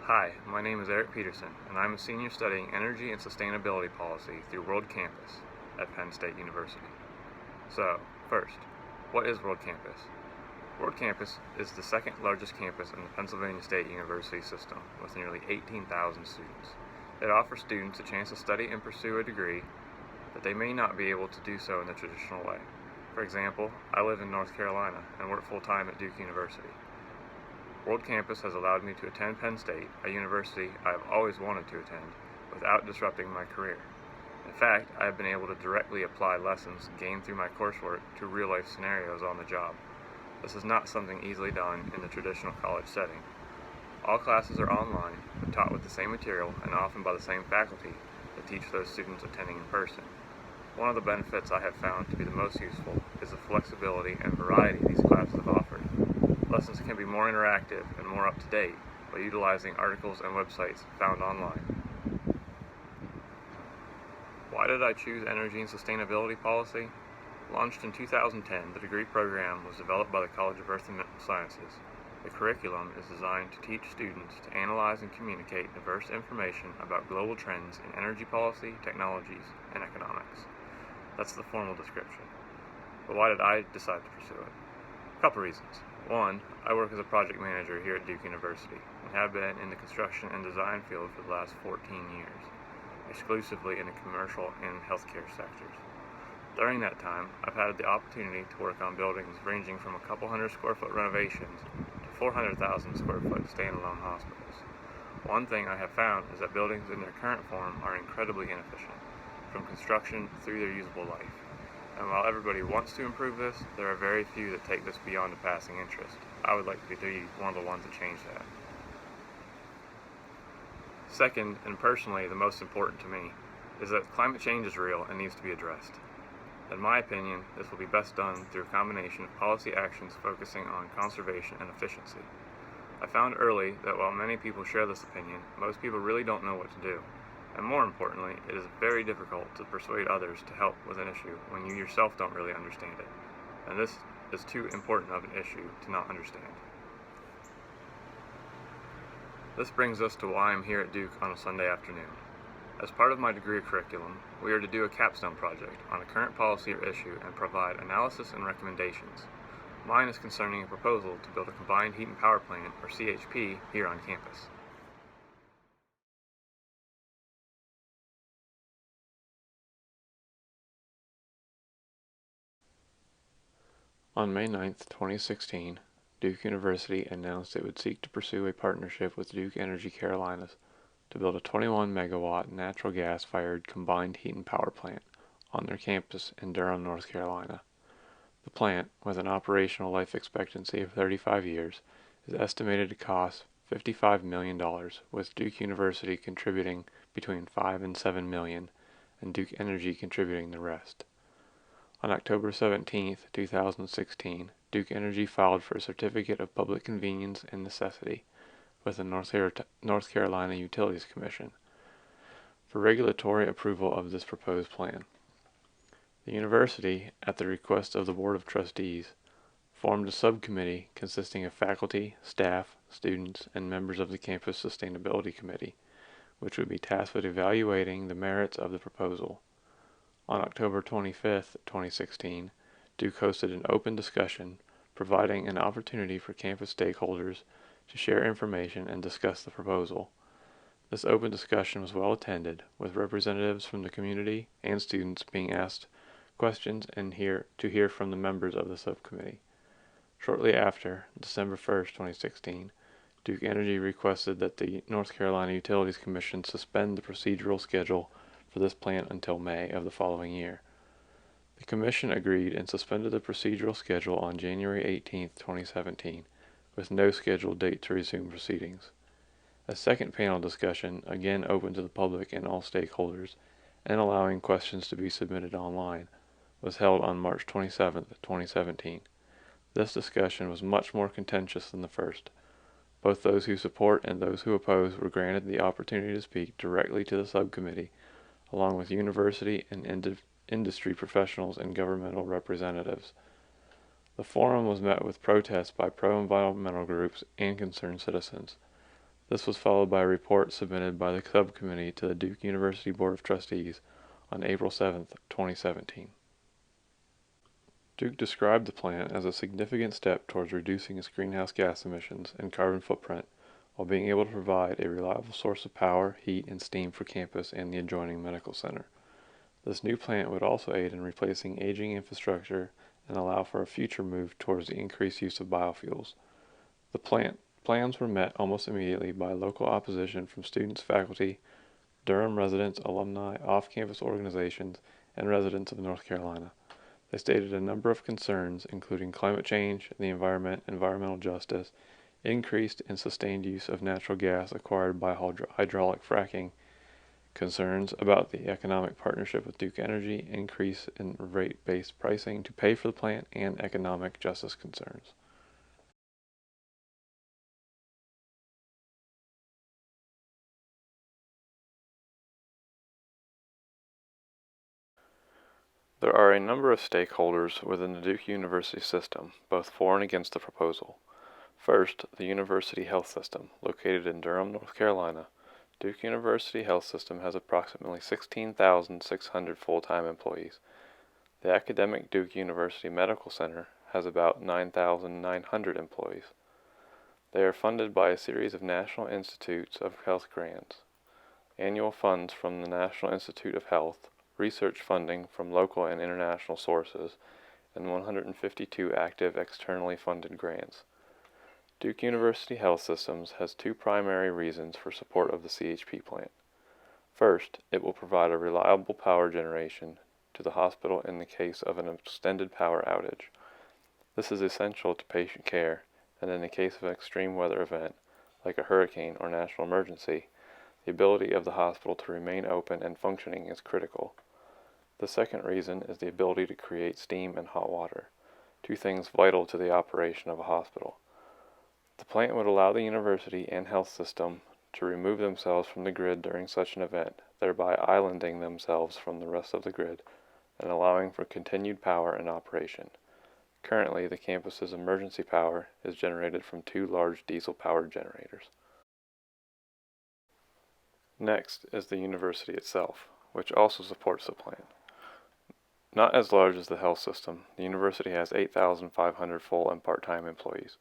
Hi, my name is Eric Peterson, and I'm a senior studying Energy and Sustainability Policy through World Campus at Penn State University. So, first, what is World Campus? World Campus is the second largest campus in the Pennsylvania State University system, with nearly 18,000 students. It offers students a chance to study and pursue a degree that they may not be able to do so in the traditional way. For example, I live in North Carolina and work full-time at Duke University. World Campus has allowed me to attend Penn State, a university I have always wanted to attend, without disrupting my career. In fact, I have been able to directly apply lessons gained through my coursework to real-life scenarios on the job. This is not something easily done in the traditional college setting. All classes are online, but taught with the same material and often by the same faculty that teach those students attending in person. One of the benefits I have found to be the most useful is the flexibility and variety these classes have offered. Lessons can be more interactive and more up-to-date by utilizing articles and websites found online. Why did I choose Energy and Sustainability Policy? Launched in 2010, the degree program was developed by the College of Earth and Mineral Sciences. The curriculum is designed to teach students to analyze and communicate diverse information about global trends in energy policy, technologies, and economics. That's the formal description. But why did I decide to pursue it? A couple reasons. One, I work as a project manager here at Duke University and have been in the construction and design field for the last 14 years, exclusively in the commercial and healthcare sectors. During that time, I've had the opportunity to work on buildings ranging from a couple hundred square foot renovations to 400,000 square foot standalone hospitals. One thing I have found is that buildings in their current form are incredibly inefficient, from construction through their usable life. And while everybody wants to improve this, there are very few that take this beyond a passing interest. I would like to be one of the ones to change that. Second, and personally the most important to me, is that climate change is real and needs to be addressed. In my opinion, this will be best done through a combination of policy actions focusing on conservation and efficiency. I found early that while many people share this opinion, most people really don't know what to do. And more importantly, it is very difficult to persuade others to help with an issue when you yourself don't really understand it. And this is too important of an issue to not understand. This brings us to why I'm here at Duke on a Sunday afternoon. As part of my degree curriculum, we are to do a capstone project on a current policy or issue and provide analysis and recommendations. Mine is concerning a proposal to build a combined heat and power plant, or CHP, here on campus. On May 9, 2016, Duke University announced it would seek to pursue a partnership with Duke Energy Carolinas to build a 21 megawatt natural gas-fired combined heat and power plant on their campus in Durham, North Carolina. The plant, with an operational life expectancy of 35 years, is estimated to cost $55 million, with Duke University contributing between $5 and $7 million, and Duke Energy contributing the rest. On October 17, 2016, Duke Energy filed for a Certificate of Public Convenience and Necessity with the North Carolina Utilities Commission for regulatory approval of this proposed plan. The university, at the request of the Board of Trustees, formed a subcommittee consisting of faculty, staff, students, and members of the Campus Sustainability Committee, which would be tasked with evaluating the merits of the proposal. On October 25, 2016, Duke hosted an open discussion, providing an opportunity for campus stakeholders to share information and discuss the proposal. This open discussion was well attended, with representatives from the community and students being asked questions and to hear from the members of the subcommittee. Shortly after, December 1, 2016, Duke Energy requested that the North Carolina Utilities Commission suspend the procedural schedule for this plant until May of the following year. The Commission agreed and suspended the procedural schedule on January 18, 2017, with no scheduled date to resume proceedings. A second panel discussion, again open to the public and all stakeholders, and allowing questions to be submitted online, was held on March 27, 2017. This discussion was much more contentious than the first. Both those who support and those who oppose were granted the opportunity to speak directly to the subcommittee, along with university and industry professionals and governmental representatives. The forum was met with protests by pro-environmental groups and concerned citizens. This was followed by a report submitted by the subcommittee to the Duke University Board of Trustees on April 7, 2017. Duke described the plant as a significant step towards reducing its greenhouse gas emissions and carbon footprint while being able to provide a reliable source of power, heat, and steam for campus and the adjoining medical center. This new plant would also aid in replacing aging infrastructure and allow for a future move towards the increased use of biofuels. The plans were met almost immediately by local opposition from students, faculty, Durham residents, alumni, off-campus organizations, and residents of North Carolina. They stated a number of concerns, including climate change, the environment, environmental justice, increased and sustained use of natural gas acquired by hydraulic fracking, concerns about the economic partnership with Duke Energy, increase in rate-based pricing to pay for the plant, and economic justice concerns. There are a number of stakeholders within the Duke University system, both for and against the proposal. First, the University Health System, located in Durham, North Carolina. Duke University Health System has approximately 16,600 full-time employees. The academic Duke University Medical Center has about 9,900 employees. They are funded by a series of National Institutes of Health grants, annual funds from the National Institute of Health, research funding from local and international sources, and 152 active externally funded grants. Duke University Health Systems has two primary reasons for support of the CHP plant. First, it will provide a reliable power generation to the hospital in the case of an extended power outage. This is essential to patient care, and in the case of an extreme weather event, like a hurricane or national emergency, the ability of the hospital to remain open and functioning is critical. The second reason is the ability to create steam and hot water, two things vital to the operation of a hospital. The plant would allow the university and health system to remove themselves from the grid during such an event, thereby islanding themselves from the rest of the grid and allowing for continued power and operation. Currently, the campus's emergency power is generated from two large diesel-powered generators. Next is the university itself, which also supports the plant. Not as large as the health system, the university has 8,500 full and part-time employees.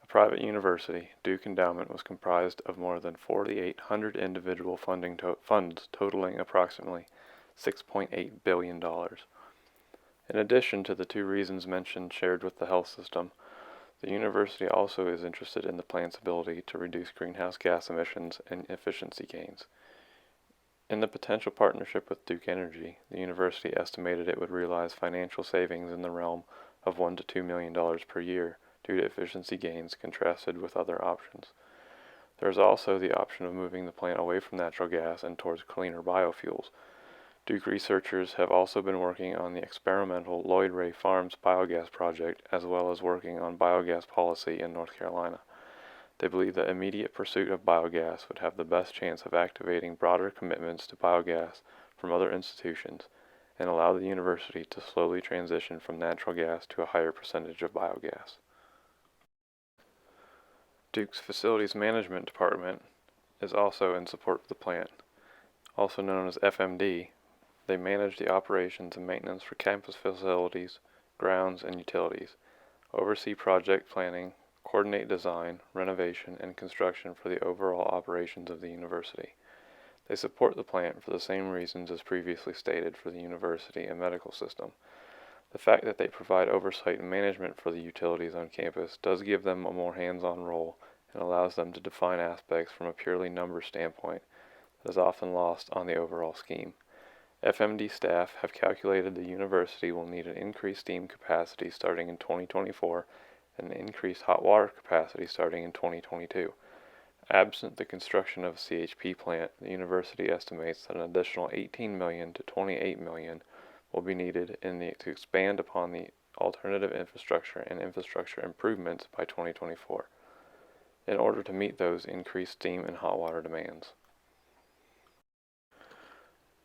A private university, Duke Endowment was comprised of more than 4,800 individual funds totaling approximately $6.8 billion. In addition to the two reasons mentioned shared with the health system, the university also is interested in the plant's ability to reduce greenhouse gas emissions and efficiency gains. In the potential partnership with Duke Energy, the university estimated it would realize financial savings in the realm of $1 to $2 million per year due to efficiency gains contrasted with other options. There is also the option of moving the plant away from natural gas and towards cleaner biofuels. Duke researchers have also been working on the experimental Lloyd Ray Farms biogas project as well as working on biogas policy in North Carolina. They believe that immediate pursuit of biogas would have the best chance of activating broader commitments to biogas from other institutions and allow the university to slowly transition from natural gas to a higher percentage of biogas. Duke's Facilities Management Department is also in support of the plant. Also known as FMD, they manage the operations and maintenance for campus facilities, grounds, and utilities, oversee project planning, coordinate design, renovation, and construction for the overall operations of the university. They support the plant for the same reasons as previously stated for the university and medical system. The fact that they provide oversight and management for the utilities on campus does give them a more hands-on role and allows them to define aspects from a purely numbers standpoint that is often lost on the overall scheme. FMD staff have calculated the university will need an increased steam capacity starting in 2024 and an increased hot water capacity starting in 2022. Absent the construction of a CHP plant, the university estimates that an additional $18 million to $28 million will be needed to expand upon the alternative infrastructure and infrastructure improvements by 2024 in order to meet those increased steam and hot water demands.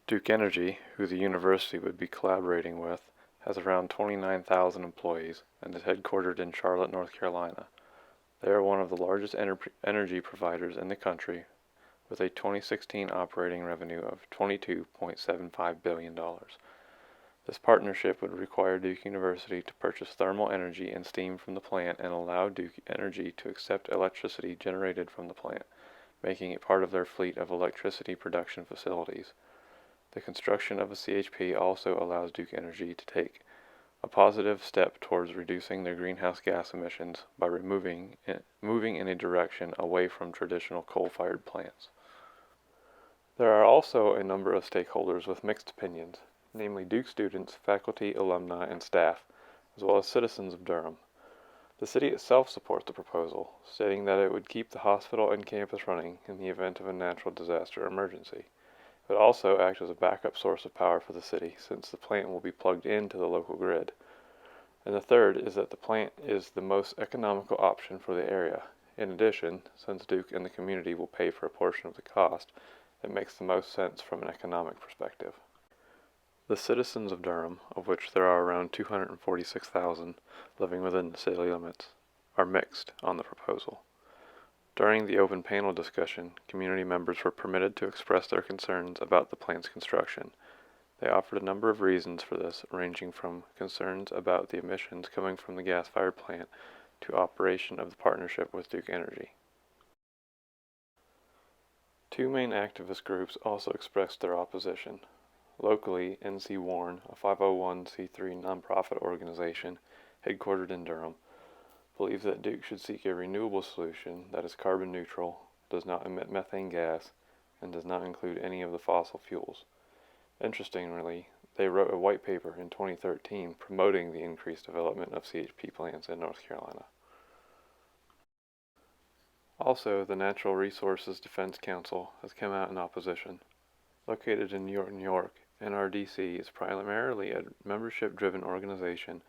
Duke Energy, who the university would be collaborating with, has around 29,000 employees and is headquartered in Charlotte, North Carolina. They are one of the largest energy providers in the country, with a 2016 operating revenue of $22.75 billion. This partnership would require Duke University to purchase thermal energy and steam from the plant and allow Duke Energy to accept electricity generated from the plant, making it part of their fleet of electricity production facilities. The construction of a CHP also allows Duke Energy to take a positive step towards reducing their greenhouse gas emissions by moving in a direction away from traditional coal-fired plants. There are also a number of stakeholders with mixed opinions, namely Duke students, faculty, alumni, and staff, as well as citizens of Durham. The city itself supports the proposal, stating that it would keep the hospital and campus running in the event of a natural disaster or emergency. It would also act as a backup source of power for the city, since the plant will be plugged into the local grid. And the third is that the plant is the most economical option for the area. In addition, since Duke and the community will pay for a portion of the cost, it makes the most sense from an economic perspective. The citizens of Durham, of which there are around 246,000 living within the city limits, are mixed on the proposal. During the open panel discussion, community members were permitted to express their concerns about the plant's construction. They offered a number of reasons for this, ranging from concerns about the emissions coming from the gas-fired plant to operation of the partnership with Duke Energy. Two main activist groups also expressed their opposition. Locally, NC Warn, a 501c3 nonprofit organization headquartered in Durham, believes that Duke should seek a renewable solution that is carbon neutral, does not emit methane gas, and does not include any of the fossil fuels. Interestingly, they wrote a white paper in 2013 promoting the increased development of CHP plants in North Carolina. Also, the Natural Resources Defense Council has come out in opposition. Located in New York, NRDC is primarily a membership-driven organization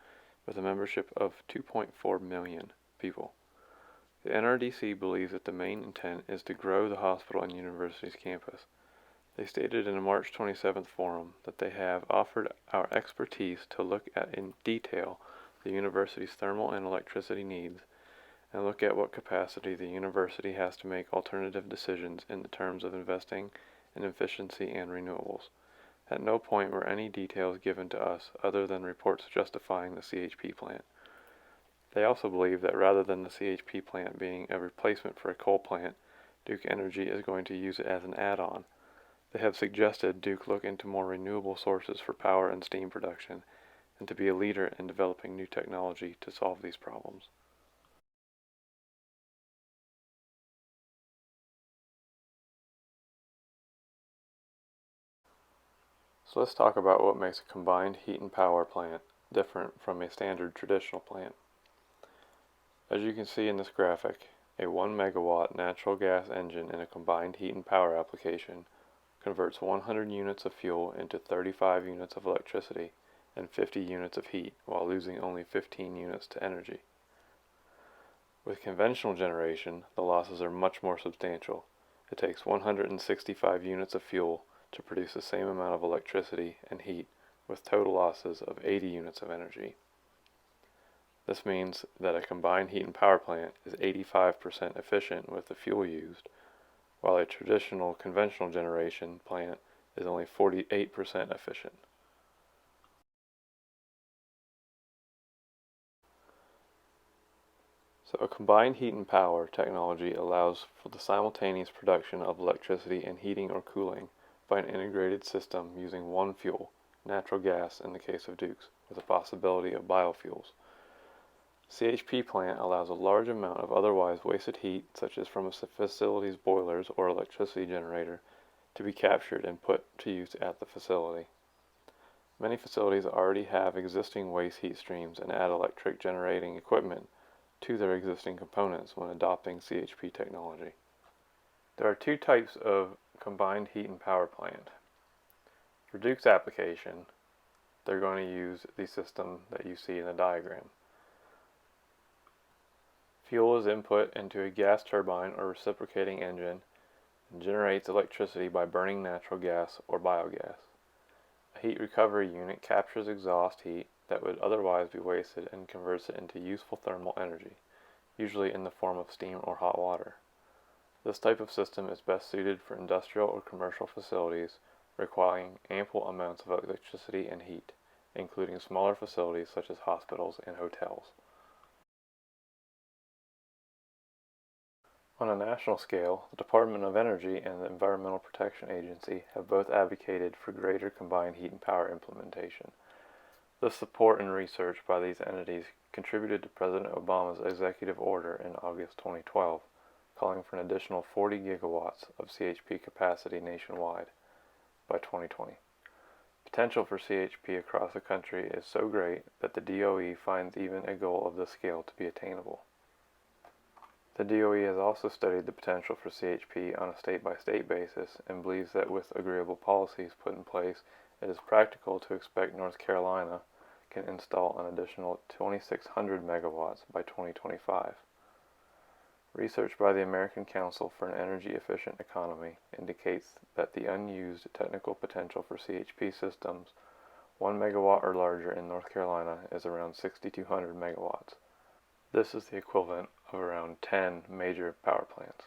with a membership of 2.4 million people. The NRDC believes that the main intent is to grow the hospital and university's campus. They stated in a March 27th forum that they have offered our expertise to look at in detail the university's thermal and electricity needs and look at what capacity the university has to make alternative decisions in the terms of investing in efficiency and renewables. At no point were any details given to us other than reports justifying the CHP plant. They also believe that rather than the CHP plant being a replacement for a coal plant, Duke Energy is going to use it as an add-on. They have suggested Duke look into more renewable sources for power and steam production, and to be a leader in developing new technology to solve these problems. So let's talk about what makes a combined heat and power plant different from a standard traditional plant. As you can see in this graphic, a 1 megawatt natural gas engine in a combined heat and power application converts 100 units of fuel into 35 units of electricity and 50 units of heat while losing only 15 units to energy. With conventional generation, the losses are much more substantial. It takes 165 units of fuel to produce the same amount of electricity and heat, with total losses of 80 units of energy. This means that a combined heat and power plant is 85% efficient with the fuel used, while a traditional conventional generation plant is only 48% efficient. So a combined heat and power technology allows for the simultaneous production of electricity and heating or cooling by an integrated system using one fuel, natural gas in the case of Duke's, with a possibility of biofuels. CHP plant allows a large amount of otherwise wasted heat, such as from a facility's boilers or electricity generator, to be captured and put to use at the facility. Many facilities already have existing waste heat streams and add electric generating equipment to their existing components when adopting CHP technology. There are two types of combined heat and power plant. For Duke's application, they're going to use the system that you see in the diagram. Fuel is input into a gas turbine or reciprocating engine and generates electricity by burning natural gas or biogas. A heat recovery unit captures exhaust heat that would otherwise be wasted and converts it into useful thermal energy, usually in the form of steam or hot water. This type of system is best suited for industrial or commercial facilities requiring ample amounts of electricity and heat, including smaller facilities such as hospitals and hotels. On a national scale, the Department of Energy and the Environmental Protection Agency have both advocated for greater combined heat and power implementation. The support and research by these entities contributed to President Obama's executive order in August 2012, calling for an additional 40 gigawatts of CHP capacity nationwide by 2020. Potential for CHP across the country is so great that the DOE finds even a goal of this scale to be attainable. The DOE has also studied the potential for CHP on a state-by-state basis and believes that with agreeable policies put in place, it is practical to expect North Carolina can install an additional 2,600 megawatts by 2025. Research by the American Council for an Energy-Efficient Economy indicates that the unused technical potential for CHP systems 1 megawatt or larger in North Carolina is around 6,200 megawatts. This is the equivalent of around 10 major power plants.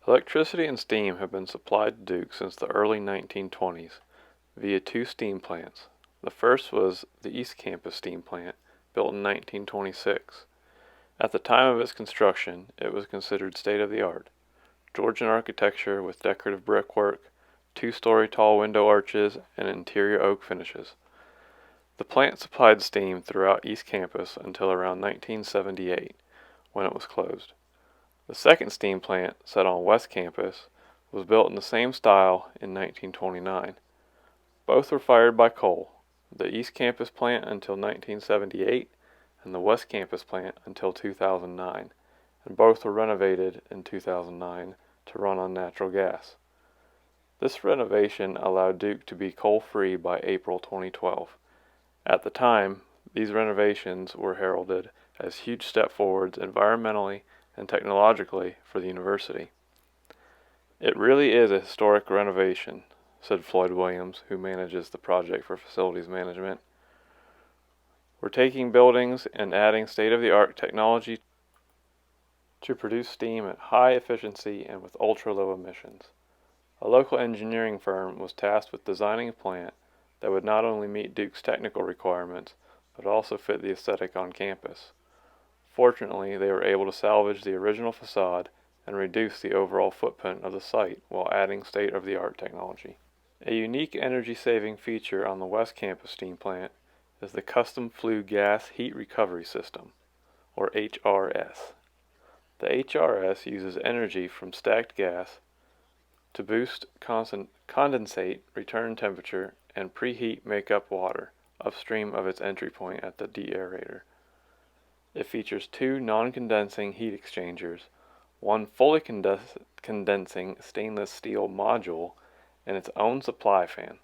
Electricity and steam have been supplied to Duke since the early 1920s via two steam plants. The first was the East Campus steam plant, built in 1926. At the time of its construction, it was considered state-of-the-art. Georgian architecture with decorative brickwork, two-story tall window arches, and interior oak finishes. The plant supplied steam throughout East Campus until around 1978, when it was closed. The second steam plant, set on West Campus, was built in the same style in 1929. Both were fired by coal, the East Campus plant until 1978 and the West Campus plant until 2009, and both were renovated in 2009 to run on natural gas. This renovation allowed Duke to be coal-free by April 2012. At the time, these renovations were heralded as huge step forwards environmentally and technologically for the university. "It really is a historic renovation," said Floyd Williams, who manages the project for facilities management. "We're taking buildings and adding state-of-the-art technology to produce steam at high efficiency and with ultra-low emissions." A local engineering firm was tasked with designing a plant that would not only meet Duke's technical requirements, but also fit the aesthetic on campus. Fortunately, they were able to salvage the original facade and reduce the overall footprint of the site while adding state-of-the-art technology. A unique energy-saving feature on the West Campus steam plant is the Custom Flue Gas Heat Recovery System, or HRS. The HRS uses energy from stacked gas to boost condensate return temperature and preheat makeup water upstream of its entry point at the deaerator. It features two non-condensing heat exchangers, one fully condensing stainless steel module, and its own supply fan.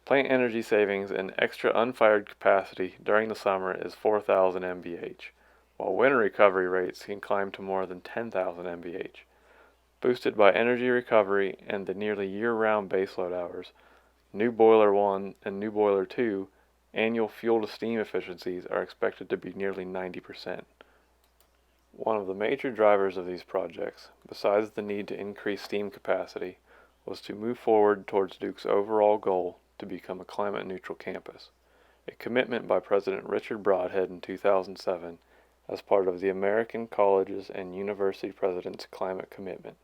Plant energy savings and extra unfired capacity during the summer is 4,000 MBH, while winter recovery rates can climb to more than 10,000 MBH. Boosted by energy recovery and the nearly year-round baseload hours, New Boiler 1 and New Boiler 2 annual fuel-to-steam efficiencies are expected to be nearly 90%. One of the major drivers of these projects, besides the need to increase steam capacity, was to move forward towards Duke's overall goal to become a climate-neutral campus, a commitment by President Richard Broadhead in 2007 as part of the American Colleges and University President's Climate Commitment.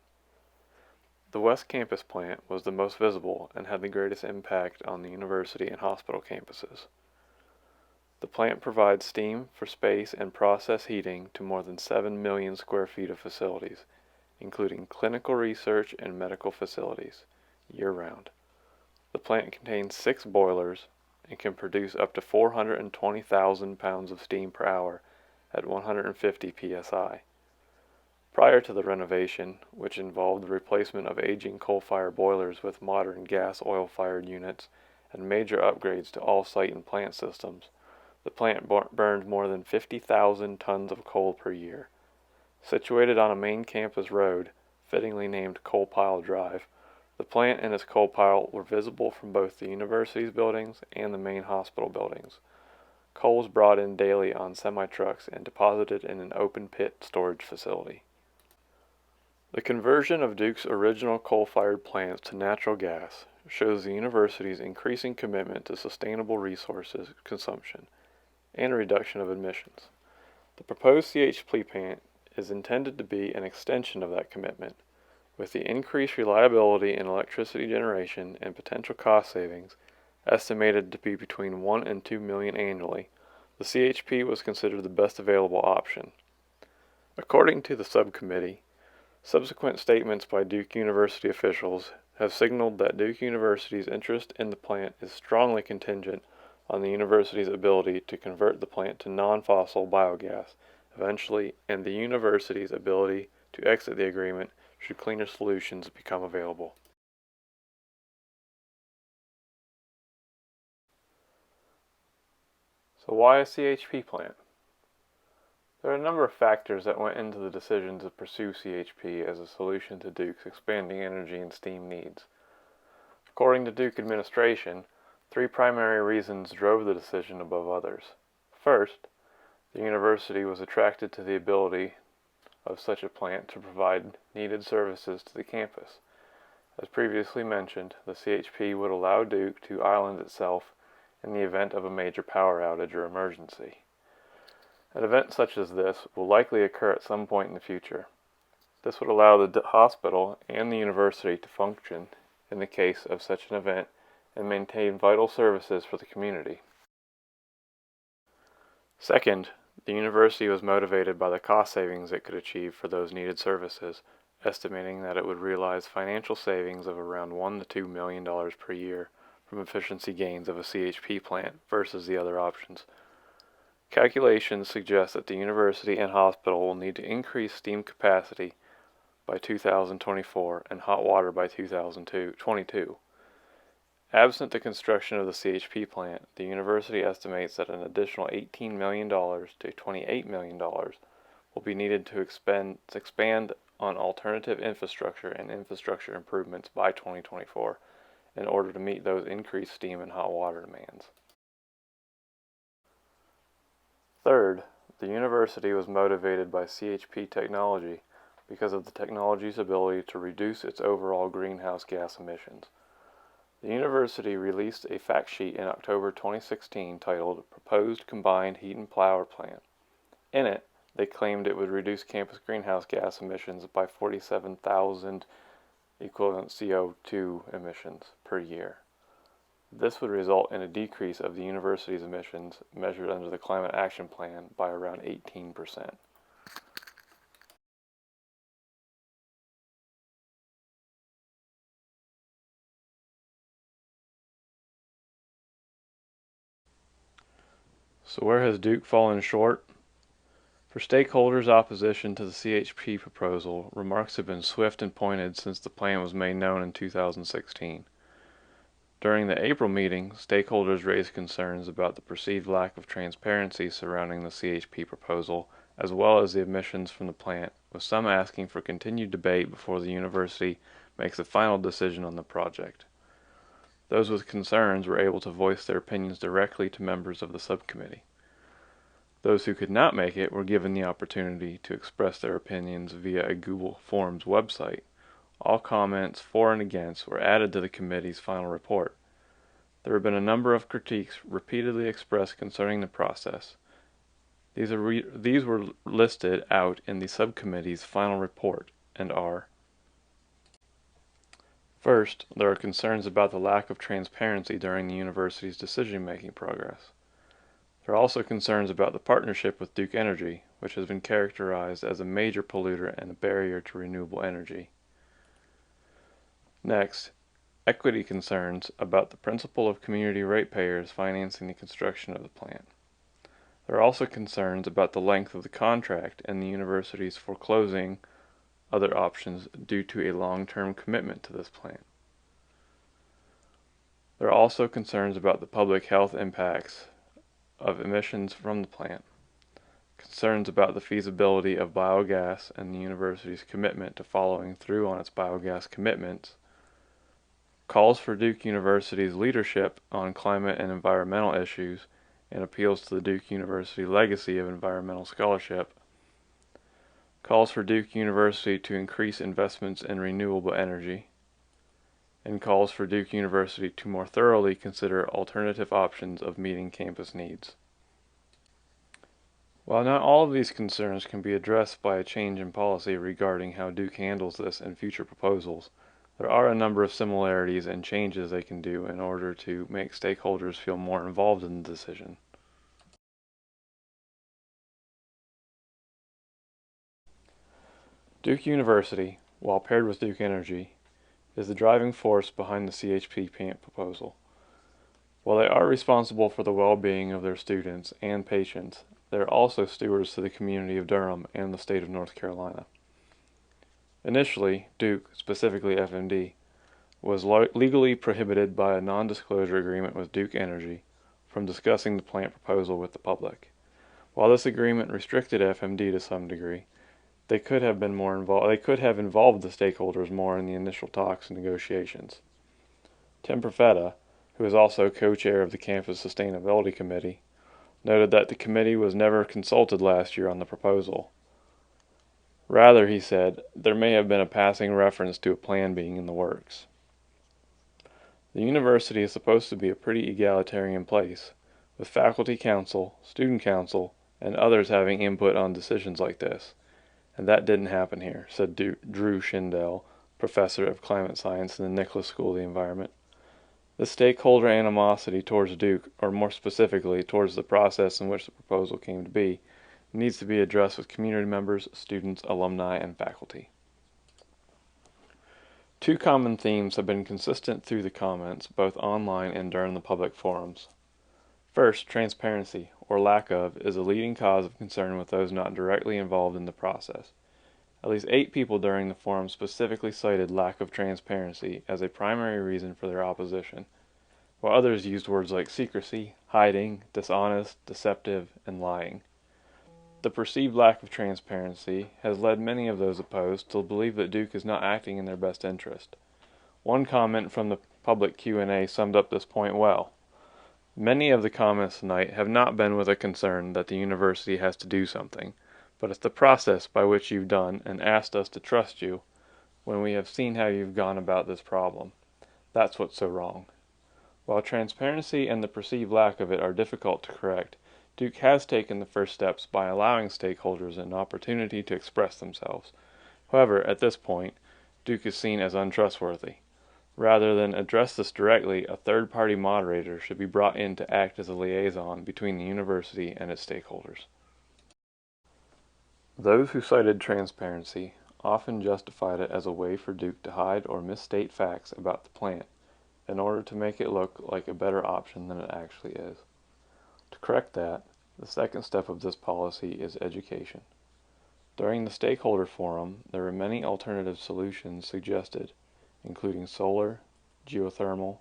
The West Campus plant was the most visible and had the greatest impact on the university and hospital campuses. The plant provides steam for space and process heating to more than 7 million square feet of facilities, including clinical research and medical facilities, year-round. The plant contains 6 boilers and can produce up to 420,000 pounds of steam per hour at 150 psi. Prior to the renovation, which involved the replacement of aging coal-fired boilers with modern gas-oil-fired units and major upgrades to all site and plant systems, the plant burned more than 50,000 tons of coal per year. Situated on a main campus road, fittingly named Coal Pile Drive, The plant and its coal pile were visible from both the university's buildings and the main hospital buildings. Coal was brought in daily on semi-trucks and deposited in an open-pit storage facility. The conversion of Duke's original coal-fired plants to natural gas shows the university's increasing commitment to sustainable resources consumption and a reduction of emissions. The proposed CHP plant is intended to be an extension of that commitment. With the increased reliability in electricity generation and potential cost savings, estimated to be between 1 and 2 million annually, the CHP was considered the best available option. According to the subcommittee, subsequent statements by Duke University officials have signaled that Duke University's interest in the plant is strongly contingent on the university's ability to convert the plant to non-fossil biogas eventually, and the university's ability to exit the agreement should cleaner solutions become available. So why a CHP plant? There are a number of factors that went into the decision to pursue CHP as a solution to Duke's expanding energy and steam needs. According to Duke administration, 3 primary reasons drove the decision above others. First, the university was attracted to the ability of such a plant to provide needed services to the campus. As previously mentioned, the CHP would allow Duke to island itself in the event of a major power outage or emergency. An event such as this will likely occur at some point in the future. This would allow the hospital and the university to function in the case of such an event and maintain vital services for the community. Second, the university was motivated by the cost savings it could achieve for those needed services, estimating that it would realize financial savings of around $1 to $2 million per year from efficiency gains of a CHP plant versus the other options. Calculations suggest that the university and hospital will need to increase steam capacity by 2024 and hot water by 2022. Absent the construction of the CHP plant, the university estimates that an additional $18 million to $28 million will be needed to expand on alternative infrastructure and infrastructure improvements by 2024 in order to meet those increased steam and hot water demands. Third, the university was motivated by CHP technology because of the technology's ability to reduce its overall greenhouse gas emissions. The university released a fact sheet in October 2016 titled Proposed Combined Heat and Power Plant. In it, they claimed it would reduce campus greenhouse gas emissions by 47,000 equivalent CO2 emissions per year. This would result in a decrease of the university's emissions measured under the Climate Action Plan by around 18%. So where has Duke fallen short? For stakeholders' opposition to the CHP proposal, remarks have been swift and pointed since the plan was made known in 2016. During the April meeting, stakeholders raised concerns about the perceived lack of transparency surrounding the CHP proposal, as well as the emissions from the plant, with some asking for continued debate before the university makes a final decision on the project. Those with concerns were able to voice their opinions directly to members of the subcommittee. Those who could not make it were given the opportunity to express their opinions via a Google Forms website. All comments for and against were added to the committee's final report. There have been a number of critiques repeatedly expressed concerning the process. These were listed out in the subcommittee's final report and are: First, there are concerns about the lack of transparency during the university's decision-making progress. There are also concerns about the partnership with Duke Energy, which has been characterized as a major polluter and a barrier to renewable energy. Next, equity concerns about the principle of community ratepayers financing the construction of the plant. There are also concerns about the length of the contract and the university's foreclosing other options due to a long-term commitment to this plant. There are also concerns about the public health impacts of emissions from the plant, concerns about the feasibility of biogas and the university's commitment to following through on its biogas commitments, calls for Duke University's leadership on climate and environmental issues, and appeals to the Duke University legacy of environmental scholarship, calls for Duke University to increase investments in renewable energy, and calls for Duke University to more thoroughly consider alternative options of meeting campus needs. While not all of these concerns can be addressed by a change in policy regarding how Duke handles this in future proposals, there are a number of similarities and changes they can do in order to make stakeholders feel more involved in the decision. Duke University, while paired with Duke Energy, is the driving force behind the CHP plant proposal. While they are responsible for the well-being of their students and patients, they are also stewards to the community of Durham and the state of North Carolina. Initially, Duke, specifically FMD, was legally prohibited by a non-disclosure agreement with Duke Energy from discussing the plant proposal with the public. While this agreement restricted FMD to some degree, they could have been more involved. They could have involved the stakeholders more in the initial talks and negotiations. Tim Profeta, who is also co-chair of the Campus Sustainability Committee, noted that the committee was never consulted last year on the proposal. Rather, he said, there may have been a passing reference to a plan being in the works. The university is supposed to be a pretty egalitarian place, with faculty council, student council, and others having input on decisions like this. And that didn't happen here, said Drew Schindel, professor of climate science in the Nicholas School of the Environment. The stakeholder animosity towards Duke, or more specifically towards the process in which the proposal came to be, needs to be addressed with community members, students, alumni, and faculty. Two common themes have been consistent through the comments, both online and during the public forums. First, transparency, or lack of, is a leading cause of concern with those not directly involved in the process. At least 8 people during the forum specifically cited lack of transparency as a primary reason for their opposition, while others used words like secrecy, hiding, dishonest, deceptive, and lying. The perceived lack of transparency has led many of those opposed to believe that Duke is not acting in their best interest. One comment from the public Q&A summed up this point well. Many of the comments tonight have not been with a concern that the university has to do something, but it's the process by which you've done and asked us to trust you when we have seen how you've gone about this problem. That's what's so wrong. While transparency and the perceived lack of it are difficult to correct, Duke has taken the first steps by allowing stakeholders an opportunity to express themselves. However, at this point, Duke is seen as untrustworthy. Rather than address this directly, a third-party moderator should be brought in to act as a liaison between the university and its stakeholders. Those who cited transparency often justified it as a way for Duke to hide or misstate facts about the plant in order to make it look like a better option than it actually is. To correct that, the second step of this policy is education. During the stakeholder forum, there were many alternative solutions suggested, including solar, geothermal,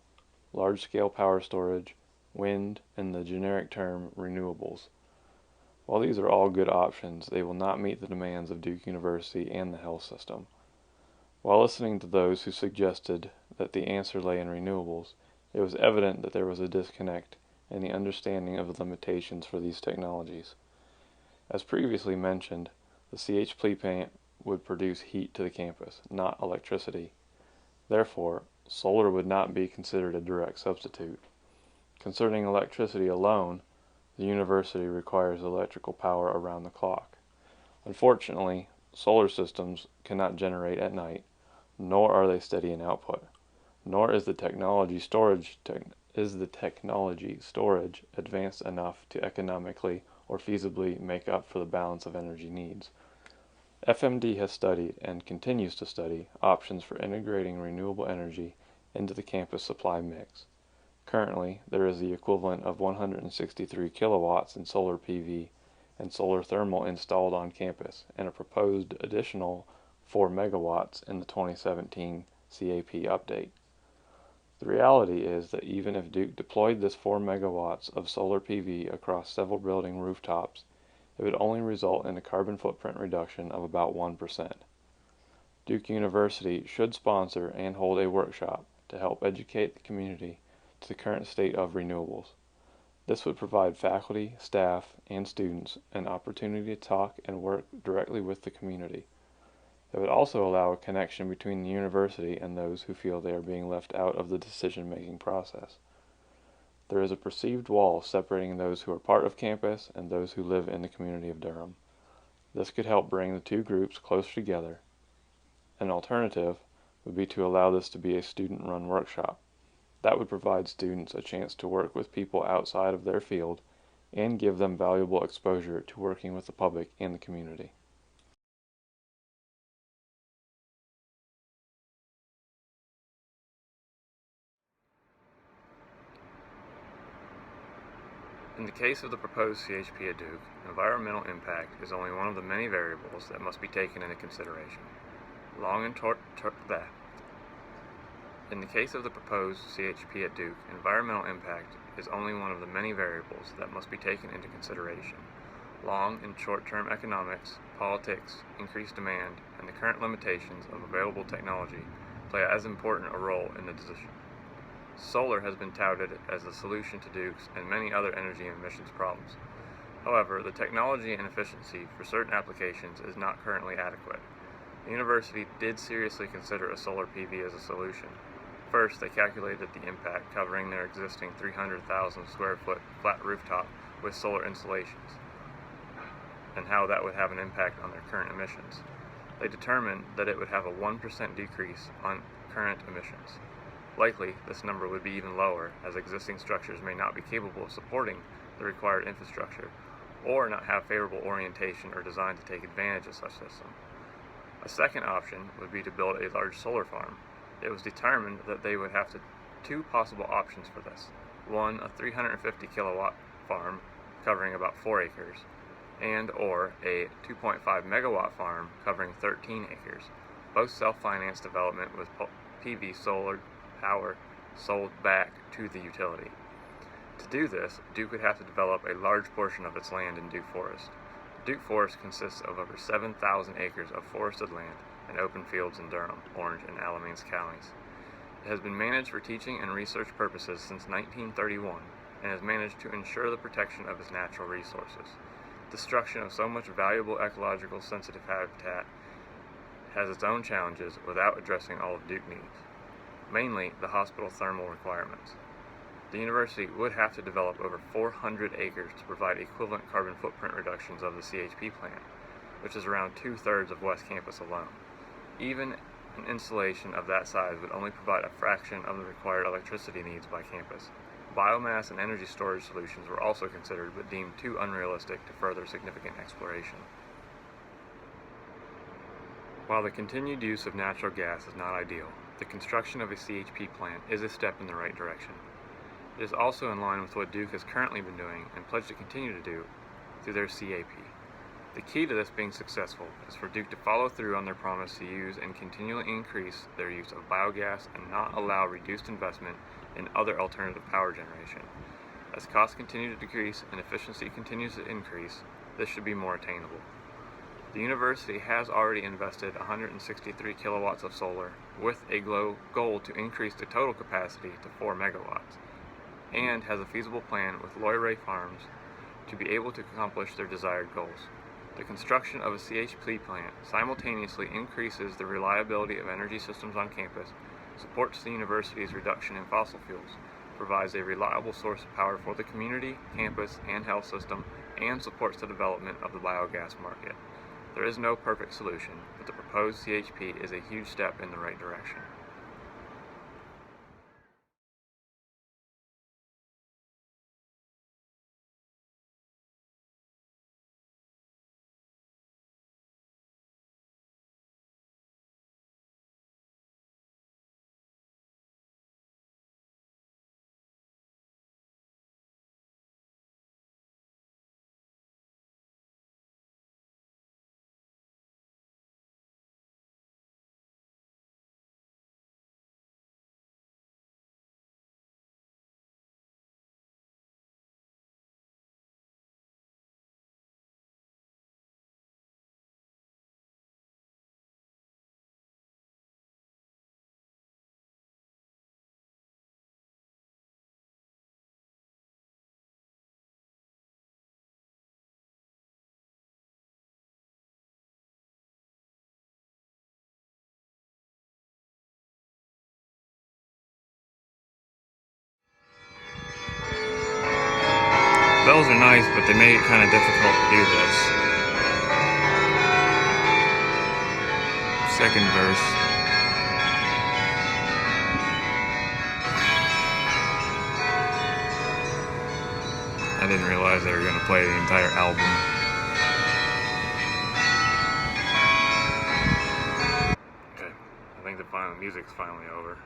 large-scale power storage, wind, and the generic term renewables. While these are all good options, they will not meet the demands of Duke University and the health system. While listening to those who suggested that the answer lay in renewables, it was evident that there was a disconnect in the understanding of the limitations for these technologies. As previously mentioned, the CHP plant would produce heat to the campus, not electricity. Therefore, solar would not be considered a direct substitute. Concerning electricity alone, the university requires electrical power around the clock. Unfortunately, solar systems cannot generate at night, nor are they steady in output, nor is the technology storage advanced enough to economically or feasibly make up for the balance of energy needs. FMD has studied and continues to study options for integrating renewable energy into the campus supply mix. Currently, there is the equivalent of 163 kilowatts in solar PV and solar thermal installed on campus, and a proposed additional 4 megawatts in the 2017 CAP update. The reality is that even if Duke deployed this 4 megawatts of solar PV across several building rooftops, it would only result in a carbon footprint reduction of about 1%. Duke University should sponsor and hold a workshop to help educate the community to the current state of renewables. This would provide faculty, staff, and students an opportunity to talk and work directly with the community. It would also allow a connection between the university and those who feel they are being left out of the decision-making process. There is a perceived wall separating those who are part of campus and those who live in the community of Durham. This could help bring the two groups closer together. An alternative would be to allow this to be a student-run workshop. That would provide students a chance to work with people outside of their field and give them valuable exposure to working with the public and the community. In the case of the proposed CHP at Duke, environmental impact is only one of the many variables that must be taken into consideration. In the case of the proposed CHP at Duke, environmental impact is only one of the many variables that must be taken into consideration. Long and short-term economics, politics, increased demand, and the current limitations of available technology play as important a role in the decision. Solar has been touted as the solution to Duke's and many other energy and emissions problems. However, the technology and efficiency for certain applications is not currently adequate. The university did seriously consider a solar PV as a solution. First, they calculated the impact covering their existing 300,000 square foot flat rooftop with solar installations, and how that would have an impact on their current emissions. They determined that it would have a 1% decrease on current emissions. Likely, this number would be even lower, as existing structures may not be capable of supporting the required infrastructure, or not have favorable orientation or design to take advantage of such system. A second option would be to build a large solar farm. It was determined that they would have two possible options for this. One, a 350 kilowatt farm covering about 4 acres, and or a 2.5 megawatt farm covering 13 acres, both self-financed development with PV solar power sold back to the utility. To do this, Duke would have to develop a large portion of its land in Duke Forest. Duke Forest consists of over 7,000 acres of forested land and open fields in Durham, Orange, and Alamance counties. It has been managed for teaching and research purposes since 1931 and has managed to ensure the protection of its natural resources. Destruction of so much valuable ecological sensitive habitat has its own challenges without addressing all of Duke needs, mainly the hospital thermal requirements. The university would have to develop over 400 acres to provide equivalent carbon footprint reductions of the CHP plant, which is around 2/3 of West Campus alone. Even an installation of that size would only provide a fraction of the required electricity needs by campus. Biomass and energy storage solutions were also considered, but deemed too unrealistic to further significant exploration. While the continued use of natural gas is not ideal, the construction of a CHP plant is a step in the right direction. It is also in line with what Duke has currently been doing and pledged to continue to do through their CAP. The key to this being successful is for Duke to follow through on their promise to use and continually increase their use of biogas and not allow reduced investment in other alternative power generation. As costs continue to decrease and efficiency continues to increase, this should be more attainable. The university has already invested 163 kilowatts of solar with a goal to increase the total capacity to 4 megawatts, and has a feasible plan with Loy Farms to be able to accomplish their desired goals. The construction of a CHP plant simultaneously increases the reliability of energy systems on campus, supports the university's reduction in fossil fuels, provides a reliable source of power for the community, campus, and health system, and supports the development of the biogas market. There is no perfect solution, but the proposed CHP is a huge step in the right direction. bells are nice, but they make it kind of difficult to do this. Second verse. I didn't realize they were going to play the entire album. Okay, I think the music's finally over.